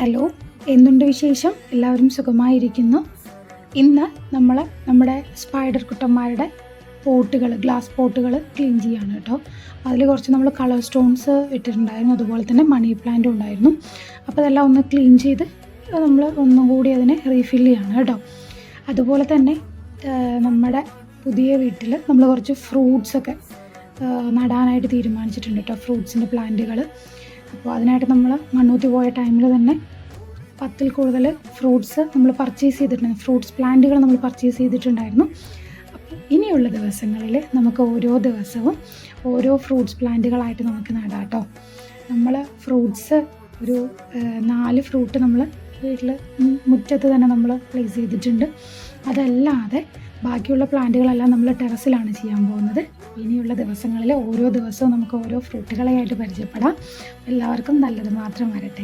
Hello, എന്തുണ്ട് വിശേഷം? എല്ലാവരും സുഖമായിരിക്കുന്നു. ഇന്ന് നമ്മൾ നമ്മുടെ സ്പൈഡർ കുട്ടന്മാരുടെ പോട്ടുകൾ, ഗ്ലാസ് പോട്ടുകൾ ക്ലീൻ ചെയ്യാണ് കേട്ടോ. അതിൽ കുറച്ച് നമ്മൾ കളർ സ്റ്റോൺസ് ഇട്ടിട്ടുണ്ടായിരുന്നു, അതുപോലെ തന്നെ മണി പ്ലാന്റും ഉണ്ടായിരുന്നു. അപ്പോൾ അതെല്ലാം ഒന്ന് ക്ലീൻ ചെയ്ത് നമ്മൾ ഒന്നും കൂടി അതിനെ റീഫിൽ ചെയ്യാണ് കേട്ടോ. അതുപോലെ തന്നെ നമ്മുടെ പുതിയ വീട്ടിൽ നമ്മൾ കുറച്ച് ഫ്രൂട്ട്സൊക്കെ നടാനായിട്ട് തീരുമാനിച്ചിട്ടുണ്ട് കേട്ടോ, ഫ്രൂട്ട്സിൻ്റെ പ്ലാന്റുകൾ. അപ്പോൾ അതിനായിട്ട് നമ്മൾ മണ്ണൂത്തി പോയ ടൈമിൽ തന്നെ 10ൽ കൂടുതൽ ഫ്രൂട്ട്സ് നമ്മൾ പർച്ചേസ് ചെയ്തിട്ടുണ്ട്, ഫ്രൂട്ട്സ് പ്ലാന്റുകൾ നമ്മൾ പർച്ചേസ് ചെയ്തിട്ടുണ്ടായിരുന്നു. അപ്പോൾ ഇനിയുള്ള ദിവസങ്ങളിൽ നമുക്ക് ഓരോ ദിവസവും ഓരോ ഫ്രൂട്ട്സ് പ്ലാന്റുകളായിട്ട് നമുക്ക് നടാം കേട്ടോ. നമ്മൾ ഫ്രൂട്ട്സ് ഒരു 4 ഫ്രൂട്ട് നമ്മൾ വീട്ടിൽ മുറ്റത്ത് തന്നെ നമ്മൾ പ്ലേസ് ചെയ്തിട്ടുണ്ട്. അതല്ലാതെ ബാക്കിയുള്ള പ്ലാന്റുകളെല്ലാം നമ്മൾ ടെറസിലാണ് ചെയ്യാൻ പോകുന്നത്. ഇനിയുള്ള ദിവസങ്ങളിൽ ഓരോ ദിവസവും നമുക്ക് ഓരോ ഫ്രൂട്ടുകളായിട്ട് പരിചയപ്പെടാം. എല്ലാവർക്കും നല്ലത് മാത്രം വരട്ടെ.